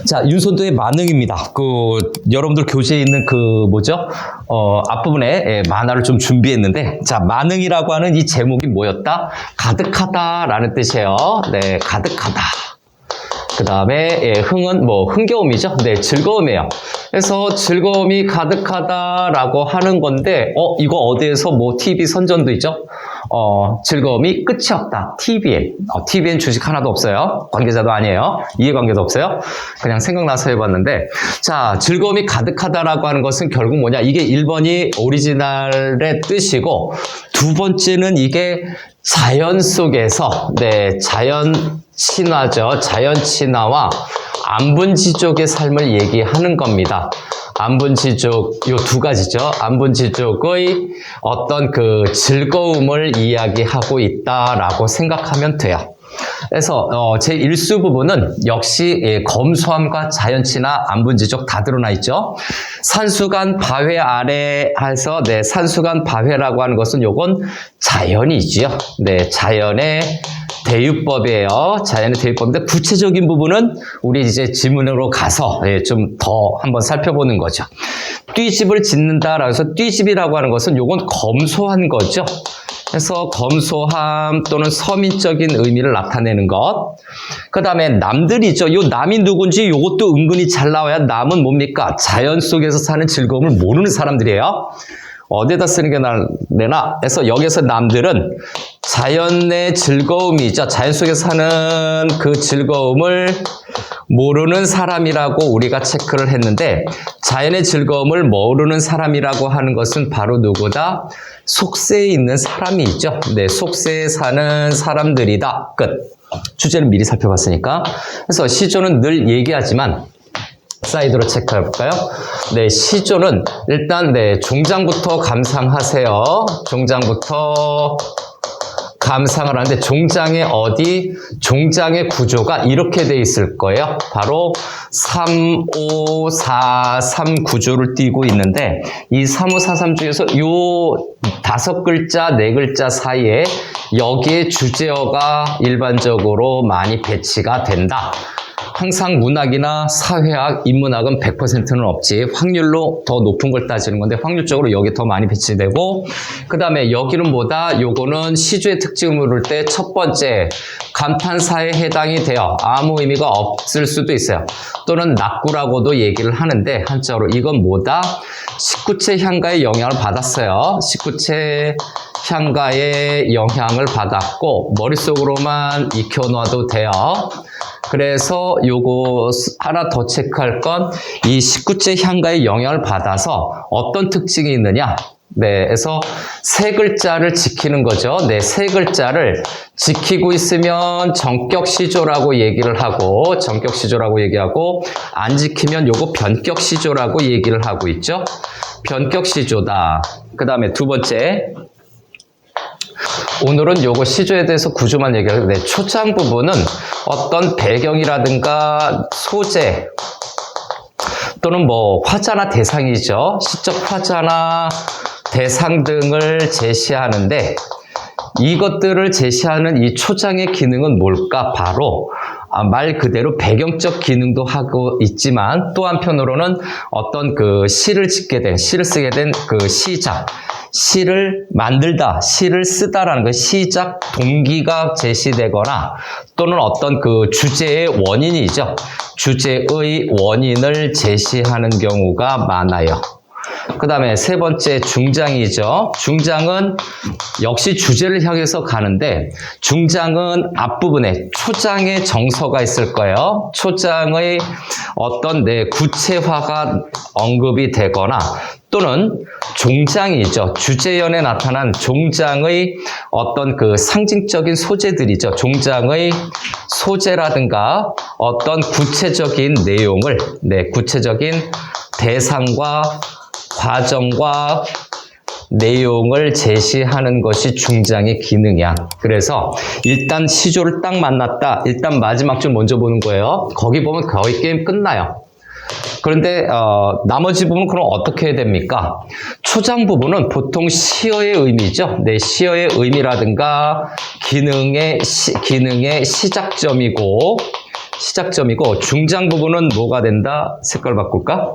자, 윤선도의 만능입니다. 여러분들 교재에 있는 앞부분에 만화를 좀 준비했는데, 자, 만능이라고 하는 이 제목이 뭐였다? 가득하다라는 뜻이에요. 네, 가득하다. 그 다음에 흥은 흥겨움이죠. 네, 즐거움이에요. 그래서 즐거움이 가득하다라고 하는 건데, 이거 어디에서 TV 선전도 있죠? 즐거움이 끝이 없다. TVN. TVN 주식 하나도 없어요. 관계자도 아니에요. 이해관계도 없어요. 그냥 생각나서 해봤는데, 자, 즐거움이 가득하다라고 하는 것은 결국 뭐냐? 이게 1번이 오리지널의 뜻이고, 두 번째는 이게 자연 속에서, 네, 자연 친화죠. 자연 친화와 안분지족의 삶을 얘기하는 겁니다. 안분지족, 요 두 가지죠. 안분지족의 어떤 즐거움을 이야기하고 있다라고 생각하면 돼요. 그래서 제 1수 부분은 역시 검소함과 자연친화, 안분지족 다 드러나 있죠. 산수간 바회 아래 해서 산수간 바회라고 하는 것은 요건 자연이지요. 네, 자연의 대유법이에요. 자연의 대유법인데 구체적인 부분은 우리 이제 지문으로 가서 좀 더 한번 살펴보는 거죠. 띠집을 짓는다라고 해서 띠집이라고 하는 것은 요건 검소한 거죠. 그래서 검소함 또는 서민적인 의미를 나타내는 것. 그 다음에 남들이죠. 요 남이 누군지 요것도 은근히 잘 나와야 남은 뭡니까? 자연 속에서 사는 즐거움을 모르는 사람들이에요. 어디에다 쓰는 게 나나? 그래서 여기서 남들은 자연의 즐거움이죠. 자연 속에서 사는 그 즐거움을 모르는 사람이라고 우리가 체크를 했는데, 자연의 즐거움을 모르는 사람이라고 하는 것은 바로 누구다? 속세에 있는 사람이죠. 네, 속세에 사는 사람들이다. 끝. 주제는 미리 살펴봤으니까. 그래서 시조는 늘 얘기하지만 사이드로 체크해 볼까요? 네, 시조는 일단 종장부터 감상하세요. 종장부터 감상을 하는데 종장의 구조가 이렇게 돼 있을 거예요. 바로 3, 5, 4, 3 구조를 띄고 있는데, 이 3, 5, 4, 3 중에서 요 5글자, 4글자 사이에 여기에 주제어가 일반적으로 많이 배치가 된다. 항상 문학이나 사회학, 인문학은 100%는 없지. 확률로 더 높은 걸 따지는 건데 확률적으로 여기 더 많이 배치되고, 그 다음에 여기는 뭐다? 요거는 시조의 특징을 물을 때 첫 번째 감탄사에 해당이 돼요. 아무 의미가 없을 수도 있어요. 또는 낙구라고도 얘기를 하는데 한자로 이건 뭐다? 식구체 향가의 영향을 받았어요. 식구체 향가의 영향을 받았고 머릿속으로만 익혀놔도 돼요. 그래서 요거 하나 더 체크할 건 이 식구체 향가의 영향을 받아서 어떤 특징이 있느냐? 네, 그래서 세 글자를 지키는 거죠. 네, 세 글자를 지키고 있으면 전격시조라고 얘기를 하고, 안 지키면 요거 변격시조라고 얘기를 하고 있죠. 변격시조다. 그 다음에 두 번째. 오늘은 요거 시조에 대해서 구조만 얘기하는데, 초장 부분은 어떤 배경이라든가 소재 또는 화자나 대상이죠. 시적 화자나 대상 등을 제시하는데, 이것들을 제시하는 이 초장의 기능은 뭘까? 바로 말 그대로 배경적 기능도 하고 있지만, 또 한편으로는 어떤 시를 쓰게 된 시작, 시를 만들다, 시를 쓰다라는 시작 동기가 제시되거나, 또는 어떤 주제의 원인이죠. 주제의 원인을 제시하는 경우가 많아요. 그 다음에 세 번째 중장이죠. 중장은 역시 주제를 향해서 가는데, 중장은 앞부분에 초장의 정서가 있을 거예요. 초장의 어떤 구체화가 언급이 되거나, 또는 종장이죠. 주제연에 나타난 종장의 어떤 상징적인 소재들이죠. 종장의 소재라든가 어떤 구체적인 내용을, 구체적인 대상과 과정과 내용을 제시하는 것이 중장의 기능이야. 그래서 일단 시조를 딱 만났다. 일단 마지막 줄 먼저 보는 거예요. 거기 보면 거의 게임 끝나요. 그런데 나머지 부분은 그럼 어떻게 해야 됩니까? 초장 부분은 보통 시어의 의미죠. 네, 시어의 의미라든가 기능의 시작점이고, 시작점이고 중장 부분은 뭐가 된다? 색깔 바꿀까?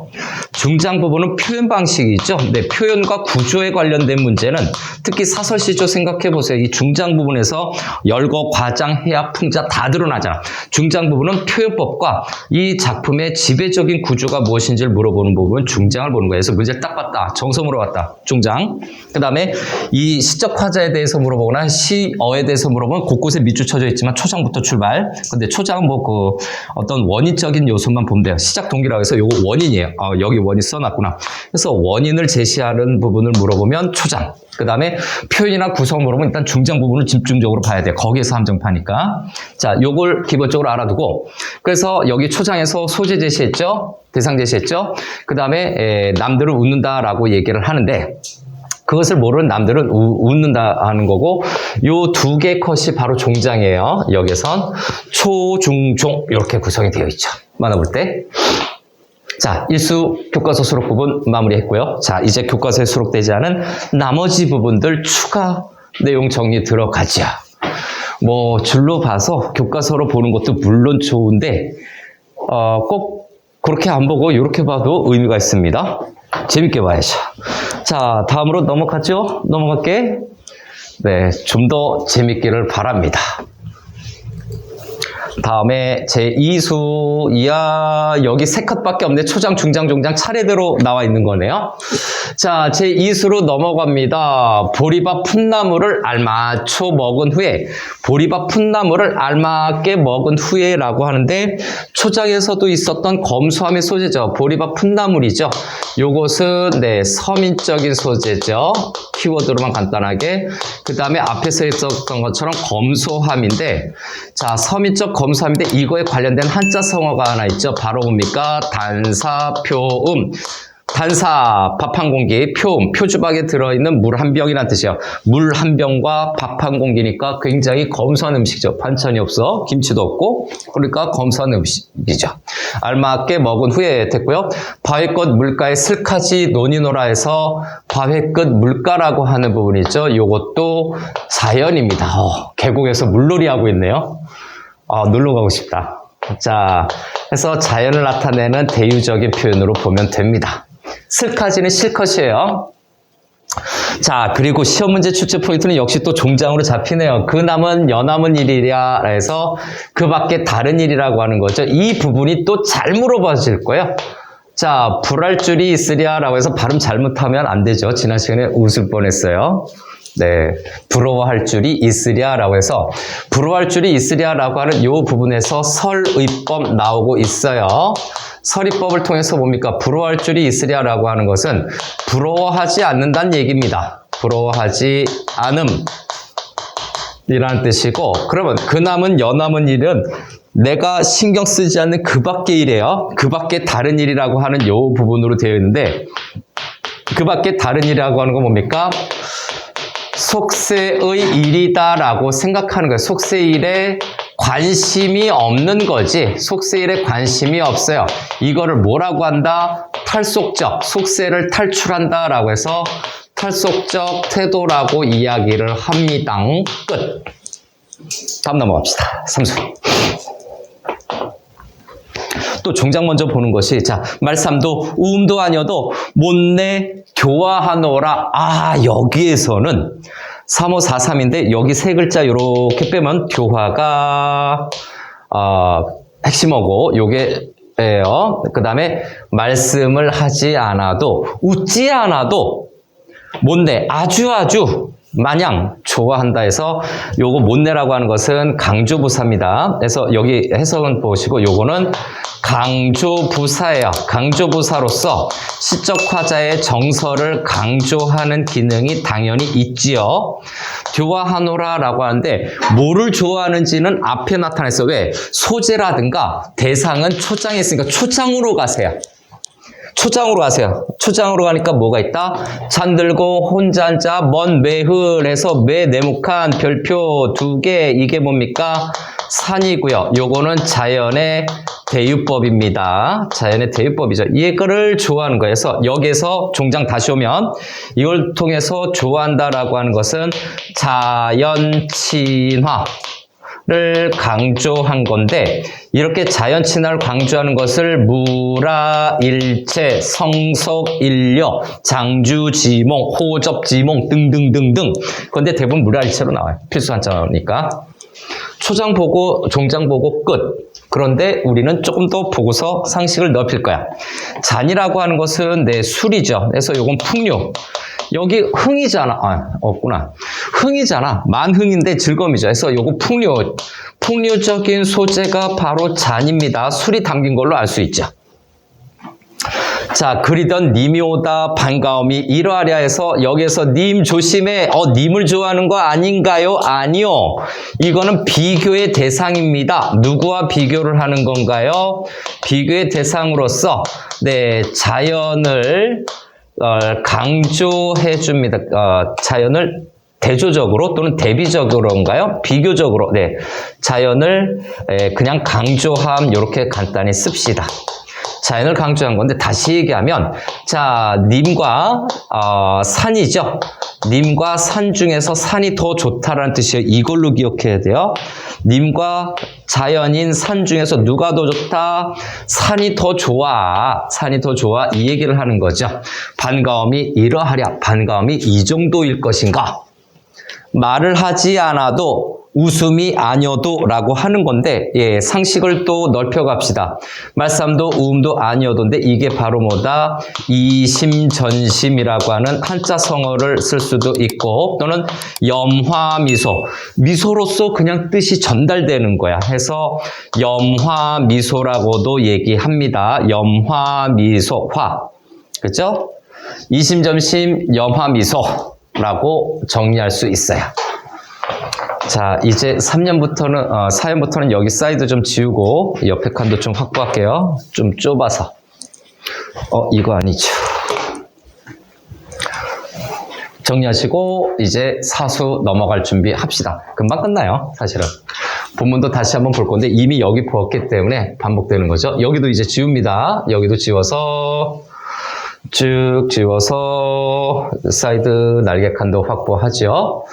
중장 부분은 표현 방식이 있죠. 네, 표현과 구조에 관련된 문제는 특히 사설시조 생각해 보세요. 이 중장 부분에서 열거, 과장, 해약, 풍자 다 드러나잖아. 중장 부분은 표현법과 이 작품의 지배적인 구조가 무엇인지를 물어보는 부분 중장을 보는 거예요. 그래서 문제를 딱 봤다. 정서 물어봤다. 중장. 그 다음에 이 시적 화자에 대해서 물어보거나 시어에 대해서 물어보면 곳곳에 밑줄 쳐져 있지만 초장부터 출발. 근데 초장은 뭐 그 어떤 원인적인 요소만 보면 돼요. 시작 동기라고 해서 요거 원인이에요. 여기 원인 써놨구나. 그래서 원인을 제시하는 부분을 물어보면 초장. 그 다음에 표현이나 구성을 물어보면 일단 중장 부분을 집중적으로 봐야 돼요. 거기에서 함정파니까. 자, 요걸 기본적으로 알아두고. 그래서 여기 초장에서 소재 제시했죠. 대상 제시했죠. 그 다음에 남들을 웃는다라고 얘기를 하는데 그것을 모르는 남들은 웃는다 하는 거고 요 두 개 컷이 바로 종장이에요. 여기선 초, 중, 종 이렇게 구성이 되어 있죠. 만나볼 때. 자, 일수 교과서 수록 부분 마무리했고요. 자, 이제 교과서에 수록되지 않은 나머지 부분들 추가 내용 정리 들어가죠. 뭐 줄로 봐서 교과서로 보는 것도 물론 좋은데 꼭 그렇게 안 보고 이렇게 봐도 의미가 있습니다. 재밌게 봐야죠. 자, 다음으로 넘어가죠. 넘어갈게. 네, 좀 더 재밌기를 바랍니다. 다음에 제2수 이하 여기 세 컷밖에 없네. 초장, 중장, 종장 차례대로 나와 있는 거네요. 자, 제2수로 넘어갑니다. 보리밥 풋나물을 알맞춰 먹은 후에 보리밥 풋나물을 알맞게 먹은 후에라고 하는데 초장에서도 있었던 검소함의 소재죠. 보리밥 풋나물이죠. 요것은 네, 서민적인 소재죠. 키워드로만 간단하게. 그 다음에 앞에서 했었던 것처럼 검소함인데 자, 서민적 검소함인데 이거에 관련된 한자 성어가 하나 있죠. 바로 뭡니까? 단사, 표음. 단사, 밥 한 공기, 표음, 표주박에 들어있는 물 한 병이라는 뜻이에요. 물 한 병과 밥 한 공기니까 굉장히 검소한 음식이죠. 반찬이 없어, 김치도 없고, 그러니까 검소한 음식이죠. 알맞게 먹은 후에 됐고요. 바위 끝 물가에 슬카지 논이노라 해서 바위 끝 물가라고 하는 부분이 있죠. 이것도 자연입니다. 계곡에서 물놀이 하고 있네요. 놀러 가고 싶다. 자, 그래서 자연을 나타내는 대유적인 표현으로 보면 됩니다. 슬카지는 실컷이에요. 자, 그리고 시험 문제 출제 포인트는 역시 또 종장으로 잡히네요. 그 남은 여남은 일이랴 해서 그 밖에 다른 일이라고 하는 거죠. 이 부분이 또 잘 물어봐질 거예요. 자, 불할 줄이 있으랴 라고 해서 발음 잘못하면 안 되죠. 지난 시간에 웃을 뻔했어요. 네, 부러워할 줄이 있으랴 라고 해서 부러워할 줄이 있으랴 라고 하는 이 부분에서 설의법 나오고 있어요. 설의법을 통해서 뭡니까? 부러워할 줄이 있으랴 라고 하는 것은 부러워하지 않는다는 얘기입니다. 부러워하지 않음 이라는 뜻이고 그러면 그 남은 여남은 일은 내가 신경 쓰지 않는 그 밖의 일이에요. 그 밖에 다른 일이라고 하는 이 부분으로 되어 있는데 그 밖에 다른 일이라고 하는 건 뭡니까? 속세의 일이다라고 생각하는 거예요. 속세일에 관심이 없는 거지. 속세일에 관심이 없어요. 이거를 뭐라고 한다? 탈속적, 속세를 탈출한다라고 해서 탈속적 태도라고 이야기를 합니다. 끝. 다음 넘어갑시다. 3수. 또 종장 먼저 보는 것이 자, 말삼도 우음도 아니어도 못내 교화하노라. 여기에서는 3543인데 여기 세 글자 이렇게 빼면 교화가 핵심어고 요게예요. 그 다음에 말씀을 하지 않아도 웃지 않아도 못내 아주 마냥 좋아한다 해서 요거 못내라고 하는 것은 강조부사입니다. 그래서 여기 해석은 보시고 요거는 강조부사예요. 강조부사로서 시적 화자의 정서를 강조하는 기능이 당연히 있지요. 좋아하노라라고 하는데 뭐를 좋아하는지는 앞에 나타냈어요. 왜? 소재라든가 대상은 초장에 있으니까 초장으로 가세요. 초장으로 가세요. 초장으로 가니까 뭐가 있다? 잠들고 혼자 앉아 먼 매흘에서 매네목한 별표 2개 이게 뭡니까? 산이고요. 요거는 자연의 대유법입니다. 자연의 대유법이죠. 이거를 좋아하는 거예요. 그래서 여기에서 종장 다시 오면 이걸 통해서 좋아한다라고 하는 것은 자연친화. 강조한 건데 이렇게 자연 친화를 강조하는 것을 무라일체, 성석일려, 장주지몽, 호접지몽 등등등등. 그런데 대부분 무라일체로 나와요. 필수 한자니까. 초장 보고 종장 보고 끝. 그런데 우리는 조금 더 보고서 상식을 넓힐 거야. 잔이라고 하는 것은 술이죠. 그래서 요건 풍류. 여기 흥이잖아. 없구나. 흥이잖아. 만흥인데 즐거움이죠. 그래서 요거 풍류. 풍류적인 소재가 바로 잔입니다. 술이 담긴 걸로 알 수 있죠. 자, 그리던 님이 오다 반가움이 이러하랴 해서 여기에서 님 조심해. 님을 좋아하는 거 아닌가요? 아니요. 이거는 비교의 대상입니다. 누구와 비교를 하는 건가요? 비교의 대상으로서 자연을 강조해 줍니다. 자연을 대조적으로 또는 대비적으로인가요? 비교적으로. 자연을 그냥 강조함 이렇게 간단히 씁시다. 자연을 강조한 건데 다시 얘기하면 자, 님과 산이죠. 님과 산 중에서 산이 더 좋다라는 뜻이에요. 이걸로 기억해야 돼요. 님과 자연인 산 중에서 누가 더 좋다? 산이 더 좋아. 산이 더 좋아. 이 얘기를 하는 거죠. 반가움이 이러하랴. 반가움이 이 정도일 것인가? 말을 하지 않아도 웃음이 아니어도 라고 하는 건데 상식을 또 넓혀갑시다. 말싸움도 우음도 아니어도인데 이게 바로 뭐다? 이심전심이라고 하는 한자 성어를 쓸 수도 있고 또는 염화미소. 미소로서 그냥 뜻이 전달되는 거야. 해서 염화미소라고도 얘기합니다. 염화미소, 화. 그죠? 이심전심 염화미소라고 정리할 수 있어요. 자, 이제 3년부터는, 4년부터는 여기 사이드 좀 지우고, 옆에 칸도 좀 확보할게요. 좀 좁아서. 이거 아니죠. 정리하시고, 이제 사수 넘어갈 준비 합시다. 금방 끝나요, 사실은. 본문도 다시 한번 볼 건데, 이미 여기 보았기 때문에 반복되는 거죠. 여기도 이제 지웁니다. 여기도 지워서, 쭉 지워서, 사이드 날개 칸도 확보하죠.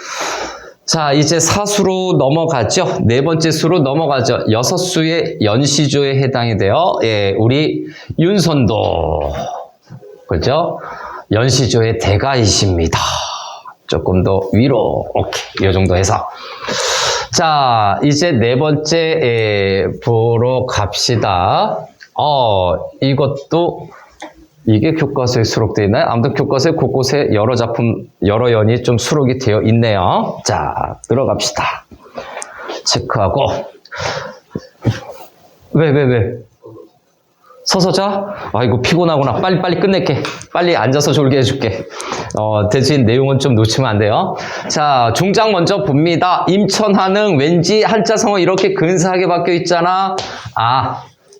자, 이제 사수로 넘어가죠. 네 번째 수로 넘어가죠. 6수의 연시조에 해당이 돼요. 우리 윤선도. 그죠? 연시조의 대가이십니다. 조금 더 위로. 오케이. 이 정도 해서. 자, 이제 네 번째 보러 갑시다. 이것도 이게 교과서에 수록되어 있나요? 아무튼 교과서에 곳곳에 여러 작품, 여러 연이 좀 수록이 되어 있네요. 자, 들어갑시다. 체크하고. 왜? 서서 자? 아이고, 피곤하구나. 빨리 끝낼게. 빨리 앉아서 졸게 해줄게. 대신 내용은 좀 놓치면 안 돼요. 자, 종장 먼저 봅니다. 임천한흥, 왠지 한자성어 이렇게 근사하게 바뀌어 있잖아.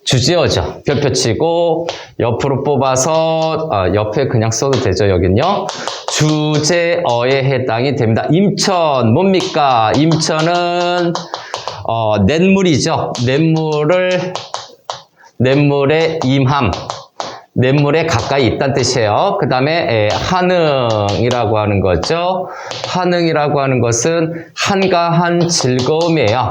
주제어죠. 별표 치고 옆으로 뽑아서 옆에 그냥 써도 되죠. 여긴요. 주제어에 해당이 됩니다. 임천 뭡니까? 임천은 냇물이죠. 냇물의 임함. 냇물에 가까이 있다는 뜻이에요. 그 다음에 한흥이라고 하는 거죠. 한흥이라고 하는 것은 한가한 즐거움이에요.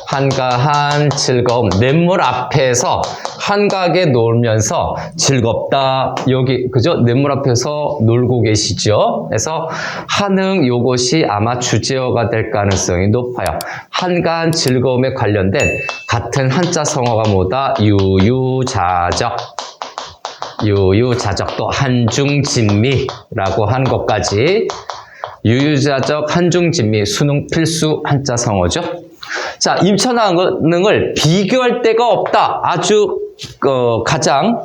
한가한 즐거움. 냇물 앞에서 한가하게 놀면서 즐겁다. 여기, 그죠? 냇물 앞에서 놀고 계시죠? 그래서 한흥 요것이 아마 주제어가 될 가능성이 높아요. 한가한 즐거움에 관련된 같은 한자 성어가 뭐다? 유유자적. 유유자적 또 한중진미라고 하는 것까지 유유자적 한중진미 수능 필수 한자 성어죠. 자, 임천한흥을 비교할 데가 없다. 아주 가장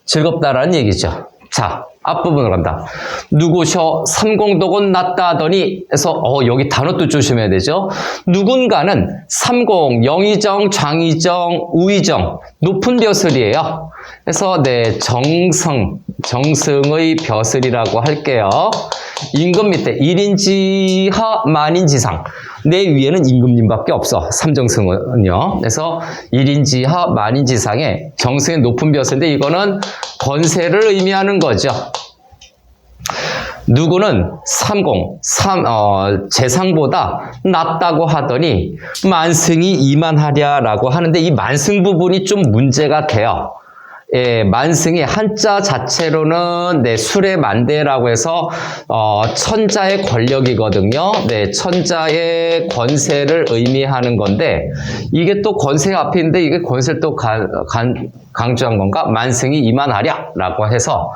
즐겁다라는 얘기죠. 자, 앞부분으로 간다. 누구셔 삼공덕은 낫다 하더니 해서 여기 단어도 조심해야 되죠. 누군가는 삼공, 영의정, 장의정, 우의정 높은 벼슬이에요. 그래서 정승의 벼슬이라고 할게요. 임금 밑에 1인지하 만인지상. 내 위에는 임금님밖에 없어. 삼정승은요. 그래서 1인지하 만인지상에 정승의 높은 벼슬인데 이거는 권세를 의미하는 거죠. 누구는 재상보다 낫다고 하더니 만승이 이만하랴라고 하는데 이 만승 부분이 좀 문제가 돼요. 예, 만승이 한자 자체로는 네, 술의 만대라고 해서 천자의 권력이거든요. 네, 천자의 권세를 의미하는 건데 이게 또 권세 앞인데 이게 권세를 또 강조한 건가? 만승이 이만하랴라고 해서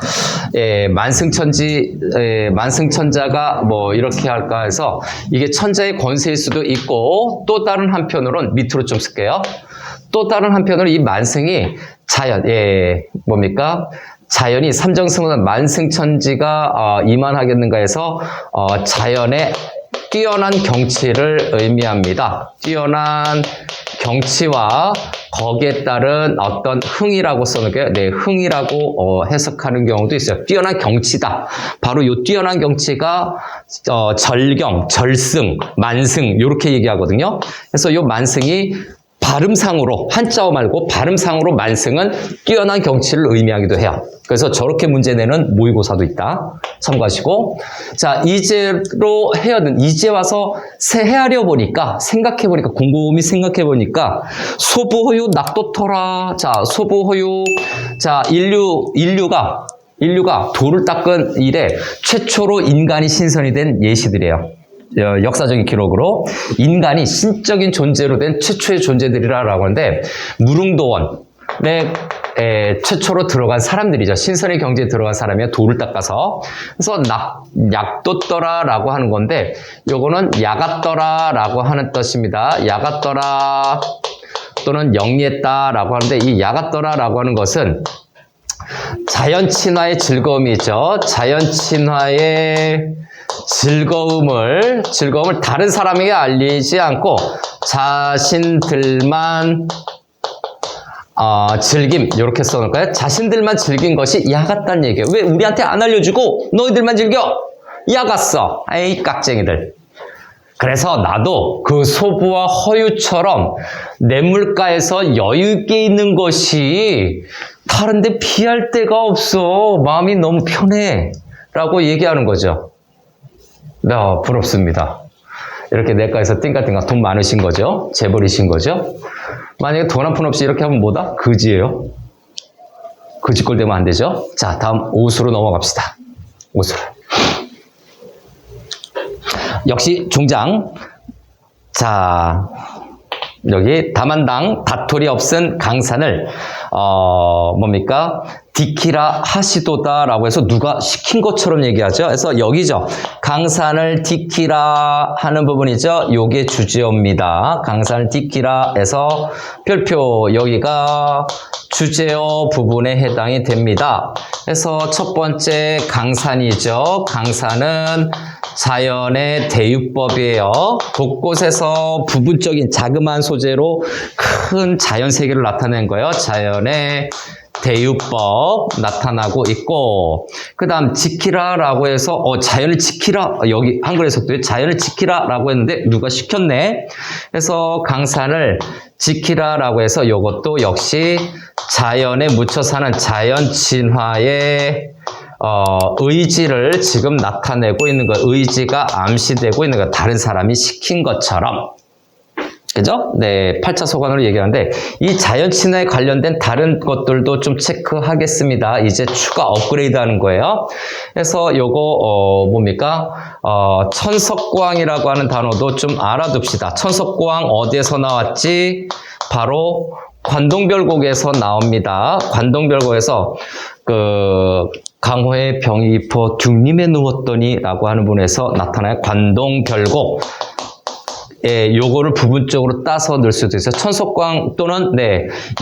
예, 만승천자가 뭐 이렇게 할까 해서 이게 천자의 권세일 수도 있고 또 다른 한편으로는 밑으로 좀 쓸게요. 또 다른 한편으로 이 만승이 자연, 뭡니까? 자연이 삼정승은 만승천지가 이만하겠는가 해서 자연의 뛰어난 경치를 의미합니다. 뛰어난 경치와 거기에 따른 어떤 흥이라고 써놓을게요. 네, 흥이라고 해석하는 경우도 있어요. 뛰어난 경치다. 바로 이 뛰어난 경치가 절경, 절승, 만승 이렇게 얘기하거든요. 그래서 이 만승이 발음상으로 한자어 말고 발음상으로 만승은 뛰어난 경치를 의미하기도 해요. 그래서 저렇게 문제 내는 모의고사도 있다. 참고하시고 자 이제로 이제 와서 헤아려 보니까 곰곰이 생각해 보니까 소부호유 낙도터라. 자 소부호유 자 인류가 돌을 닦은 이래 최초로 인간이 신선이 된 예시들이에요. 역사적인 기록으로 인간이 신적인 존재로 된 최초의 존재들이라고 하는데 무릉도원에 최초로 들어간 사람들이죠. 신선의 경지에 들어간 사람이 돌을 닦아서 그래서 약도떠라라고 하는 건데 요거는 야갔더라라고 하는 뜻입니다. 야갔더라 또는 영리했다라고 하는데 이 야갔더라라고 하는 것은 자연친화의 즐거움이죠. 자연친화의 즐거움을 다른 사람에게 알리지 않고 자신들만 즐김 이렇게 써놓을까요? 자신들만 즐긴 것이 야같다는 얘기예요. 왜 우리한테 안 알려주고 너희들만 즐겨? 야갔어. 에이 깍쟁이들. 그래서 나도 그 소부와 허유처럼 냇물가에서 여유있게 있는 것이 다른데 비할 데가 없어. 마음이 너무 편해. 라고 얘기하는 거죠. 네, 부럽습니다. 이렇게 내과에서 띵까띵까 돈 많으신 거죠? 재벌이신 거죠? 만약에 돈 한 푼 없이 이렇게 하면 뭐다? 거지예요. 거지꼴 되면 안 되죠? 자, 다음 오수로 넘어갑시다. 오수로. 역시 중장. 자, 여기 다만당 다톨이 없은 강산을 뭡니까? 디키라 하시도다라고 해서 누가 시킨 것처럼 얘기하죠. 그래서 여기죠. 강산을 디키라 하는 부분이죠. 요게 주제어입니다. 강산을 디키라 해서 별표 여기가 주제어 부분에 해당이 됩니다. 그래서 첫 번째 강산이죠. 강산은 자연의 대유법이에요. 곳곳에서 부분적인 자그마한 소재로 큰 자연 세계를 나타낸 거예요. 자연의 대유법 나타나고 있고 그 다음 지키라라고 해서 자연을 지키라 여기 한글에서도 자연을 지키라라고 했는데 누가 시켰네. 그래서 강산을 지키라라고 해서 이것도 역시 자연에 묻혀 사는 자연 진화의 의지를 지금 나타내고 있는 거예요. 의지가 암시되고 있는 거예요. 다른 사람이 시킨 것처럼. 그죠? 네, 8차 소관으로 얘기하는데 이 자연 친화에 관련된 다른 것들도 좀 체크하겠습니다. 이제 추가 업그레이드 하는 거예요. 그래서 요거 뭡니까? 천석광이라고 하는 단어도 좀 알아둡시다. 천석광 어디에서 나왔지? 바로 관동별곡에서 나옵니다. 관동별곡에서 강호의 병이 입어 둥림에 누웠더니 라고 하는 부분에서 나타나요. 관동별곡. 예, 요거를 부분적으로 따서 넣을 수도 있어요. 천석광 또는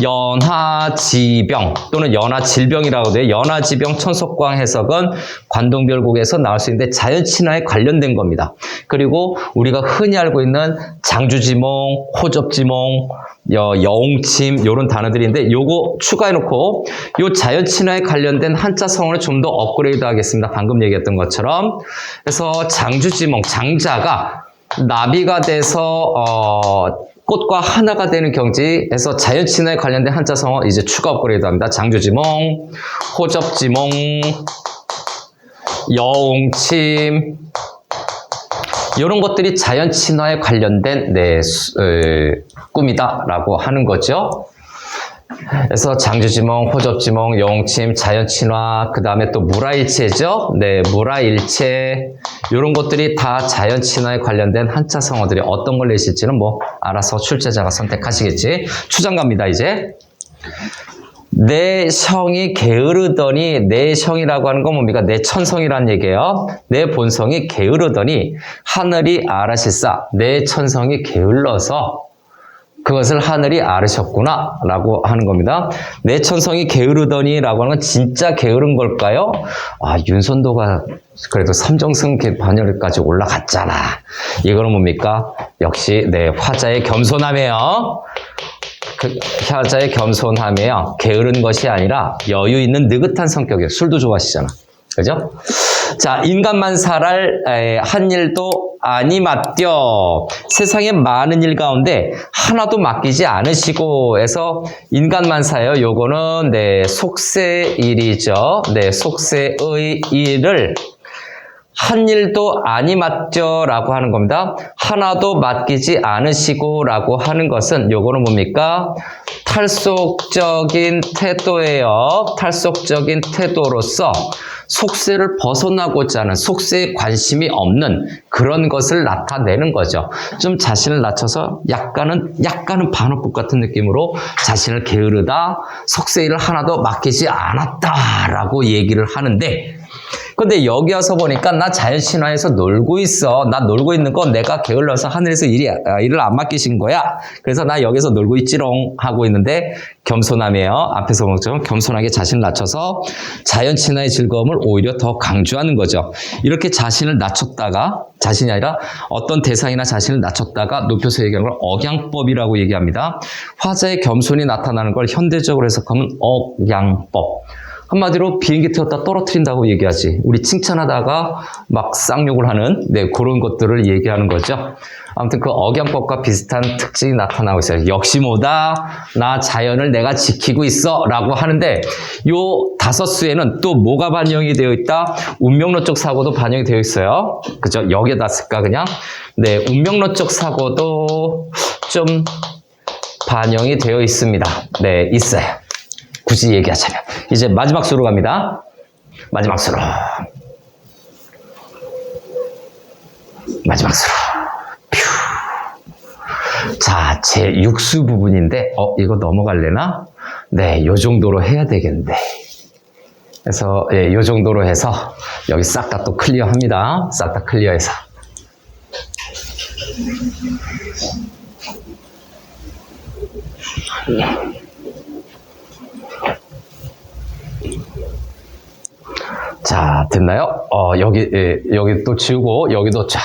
연하지병 또는 연하질병이라고 돼요. 연하지병 천석광 해석은 관동별곡에서 나올 수 있는데 자연친화에 관련된 겁니다. 그리고 우리가 흔히 알고 있는 장주지몽, 호접지몽, 여옹침 이런 단어들인데 요거 추가해놓고 요 자연친화에 관련된 한자성어를 좀 더 업그레이드 하겠습니다. 방금 얘기했던 것처럼. 그래서 장주지몽, 장자가 나비가 돼서 꽃과 하나가 되는 경지에서 자연친화에 관련된 한자성어 이제 추가 업그레이드 합니다. 장주지몽, 호접지몽, 여옹침, 이런 것들이 자연 친화에 관련된 꿈이다라고 하는 거죠. 그래서 장주지몽, 호접지몽, 여옹침, 자연 친화, 그 다음에 또 무라일체죠. 네, 무라일체, 이런 것들이 다 자연 친화에 관련된 한자 성어들이 어떤 걸 내실지는 뭐 알아서 출제자가 선택하시겠지. 추장 갑니다, 이제. 내 성이 게으르더니, 내 성이라고 하는 건 뭡니까? 내 천성이라는 얘기예요. 내 본성이 게으르더니 하늘이 알으실사. 내 천성이 게을러서 그것을 하늘이 알으셨구나 라고 하는 겁니다. 내 천성이 게으르더니 라고 하는 건 진짜 게으른 걸까요? 아, 윤선도가 그래도 삼정승 반열까지 올라갔잖아. 이거는 뭡니까? 역시 내 화자의 겸손함이에요. 그 화자의 겸손함이에요. 게으른 것이 아니라 여유 있는 느긋한 성격이에요. 술도 좋아하시잖아. 그죠? 자, 인간만 살할 한 일도 아니 맡겨. 세상에 많은 일 가운데 하나도 맡기지 않으시고 해서 인간만 사요. 요거는 네, 속세일이죠. 네, 속세의 일을 한 일도 아니 맡죠 라고 하는 겁니다. 하나도 맡기지 않으시고 라고 하는 것은 요거는 뭡니까? 탈속적인 태도예요. 탈속적인 태도로서 속세를 벗어나고자 하는, 속세에 관심이 없는 그런 것을 나타내는 거죠. 좀 자신을 낮춰서 약간은 반어법 같은 느낌으로 자신을 게으르다, 속세 일을 하나도 맡기지 않았다라고 얘기를 하는데, 근데 여기 와서 보니까 나 자연신화에서 놀고 있어. 나 놀고 있는 건 내가 게을러서 하늘에서 일을 안 맡기신 거야. 그래서 나 여기서 놀고 있지롱 하고 있는데 겸손함이에요. 앞에서 본 것처럼 겸손하게 자신을 낮춰서 자연친화의 즐거움을 오히려 더 강조하는 거죠. 이렇게 자신을 낮췄다가, 자신이 아니라 어떤 대상이나 자신을 낮췄다가 높여서 얘기하는 걸 억양법이라고 얘기합니다. 화자의 겸손이 나타나는 걸 현대적으로 해석하면 억양법. 한마디로 비행기 태웠다 떨어뜨린다고 얘기하지. 우리 칭찬하다가 막 쌍욕을 하는 네, 그런 것들을 얘기하는 거죠. 아무튼 그 억양법과 비슷한 특징이 나타나고 있어요. 역시 뭐다? 나 자연을 내가 지키고 있어 라고 하는데 요 다섯 수에는 또 뭐가 반영이 되어 있다? 운명론적 사고도 반영이 되어 있어요. 그죠? 여기에다 쓸까 그냥? 네, 운명론적 사고도 좀 반영이 되어 있습니다. 네, 있어요. 굳이 얘기하자면. 이제 마지막 수로 갑니다. 마지막 수로. 마지막 수로. 퓨. 자, 제 6수 부분인데, 이거 넘어갈래나? 네, 요 정도로 해야 되겠는데. 그래서, 예, 요 정도로 해서, 여기 싹 다 또 클리어 합니다. 싹 다 클리어해서. 자, 됐나요? 여기 또 지우고, 여기도 자.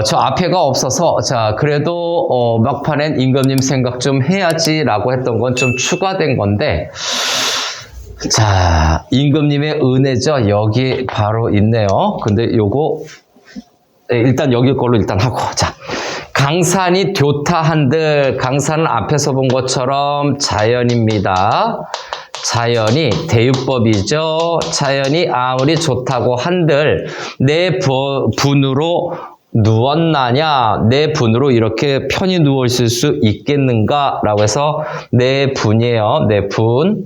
저 앞에가 없어서, 자, 그래도, 막판엔 임금님 생각 좀 해야지라고 했던 건 좀 추가된 건데, 자, 임금님의 은혜죠. 여기 바로 있네요. 근데 요거, 일단 여기 걸로 일단 하고, 자. 강산이 교타한들, 강산은 앞에서 본 것처럼 자연입니다. 자연이 대유법이죠. 자연이 아무리 좋다고 한들 내 분으로 누웠나냐, 내 분으로 이렇게 편히 누워 있을 수 있겠는가 라고 해서 내 분이에요. 내 분.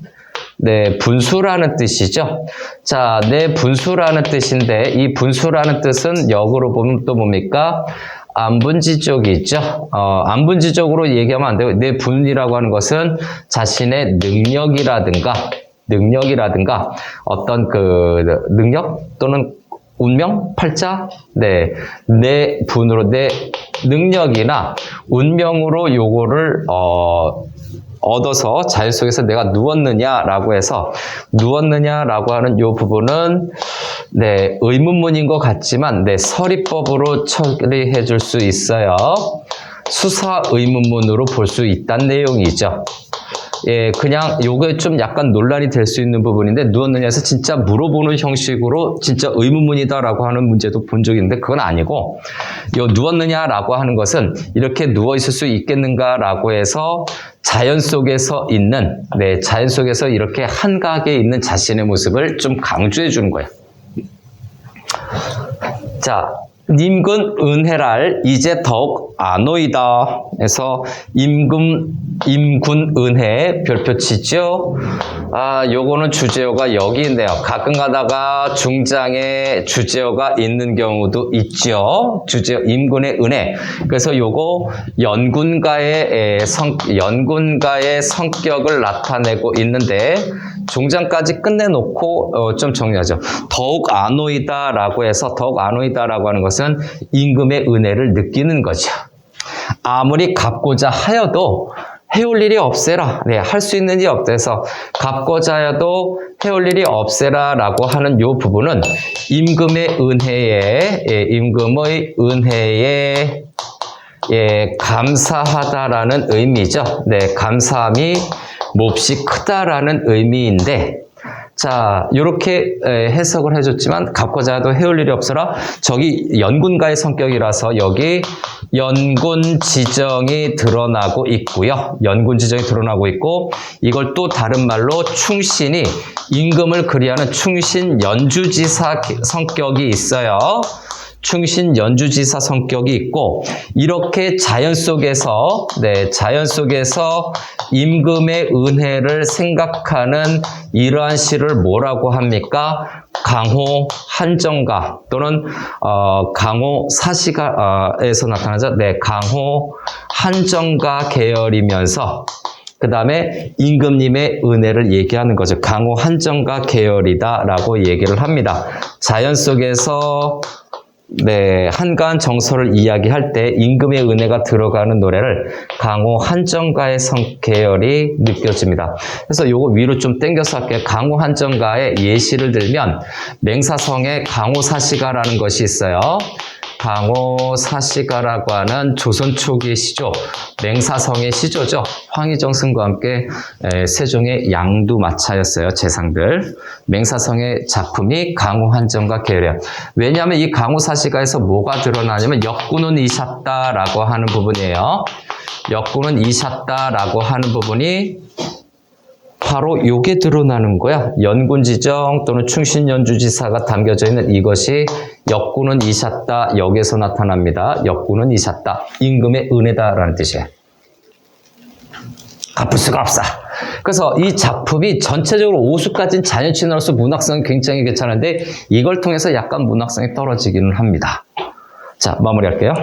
네, 분수라는 뜻이죠. 자, 내 분수라는 뜻인데 이 분수라는 뜻은 역으로 보면 또 뭡니까? 안분지족이 있죠. 안분지족으로 얘기하면 안 돼요. 내 분이라고 하는 것은 자신의 능력이라든가 어떤 그 능력 또는 운명, 팔자, 네, 내 분으로 내 능력이나 운명으로 요거를 얻어서 자연 속에서 내가 누웠느냐라고 해서 누웠느냐라고 하는 요 부분은 네, 의문문인 것 같지만 네, 서리법으로 처리해 줄 수 있어요. 수사 의문문으로 볼 수 있다는 내용이죠. 예, 그냥 요게 좀 약간 논란이 될 수 있는 부분인데 누웠느냐에서 진짜 물어보는 형식으로 진짜 의문문이다라고 하는 문제도 본 적이 있는데 그건 아니고 요 누웠느냐라고 하는 것은 이렇게 누워 있을 수 있겠는가라고 해서 자연 속에서 있는 자연 속에서 이렇게 한가하게 있는 자신의 모습을 좀 강조해 주는 거예요. 자, 임근 은혜랄 이제 더욱 아노이다. 그래서 임군 은혜 별표 치죠. 요거는 주제어가 여기 있네요. 가끔 가다가 중장에 주제어가 있는 경우도 있죠. 주제어 임군의 은혜. 그래서 요거 연군가의 성격을 나타내고 있는데 중장까지 끝내놓고 좀 정리하죠. 더욱 아노이다라고 해서 더욱 아노이다라고 하는 것은 임금의 은혜를 느끼는 거죠. 아무리 갚고자 하여도 해올 일이 없애라. 네, 할 수 있는 일이 없대서 갚고자 하여도 해올 일이 없애라라고 하는 요 부분은 임금의 은혜에 감사하다라는 의미죠. 네, 감사함이 몹시 크다라는 의미인데, 자, 이렇게 해석을 해줬지만 갚고자 해도 해올 일이 없어라. 저기 연군가의 성격이라서 여기 연군 지정이 드러나고 있고요. 연군 지정이 드러나고 있고, 이걸 또 다른 말로 충신이 임금을 그리하는 충신 연주지사 성격이 있어요. 충신 연주지사 성격이 있고, 이렇게 자연 속에서 임금의 은혜를 생각하는 이러한 시를 뭐라고 합니까? 강호 한정가 또는 강호 사시가에서 나타나죠. 네, 강호 한정가 계열이면서 그 다음에 임금님의 은혜를 얘기하는 거죠. 강호 한정가 계열이다라고 얘기를 합니다. 자연 속에서 한가한 정서를 이야기할 때 임금의 은혜가 들어가는 노래를 강호 한정가의 계열이 느껴집니다. 그래서 요거 위로 좀 당겨서 할게요. 강호 한정가의 예시를 들면 맹사성에 강호사시가라는 것이 있어요. 강호사시가라고 하는 조선 초기의 시조, 맹사성의 시조죠. 황희정승과 함께 세종의 양두마차였어요. 재상들. 맹사성의 작품이 강호한정가 계열이에요. 왜냐하면 이 강호사시가에서 뭐가 드러나냐면 역군은 이셨다라고 하는 부분이에요. 역군은 이셨다라고 하는 부분이 바로 요게 드러나는 거야. 연군지정 또는 충신연주지사가 담겨져 있는 이것이 역군은 이셨다. 여기에서 나타납니다. 역군은 이셨다. 임금의 은혜다라는 뜻이에요. 갚을 수가 없어. 그래서 이 작품이 전체적으로 오수까지는 자연친화로서 문학성이 굉장히 괜찮은데 이걸 통해서 약간 문학성이 떨어지기는 합니다. 자, 마무리할게요.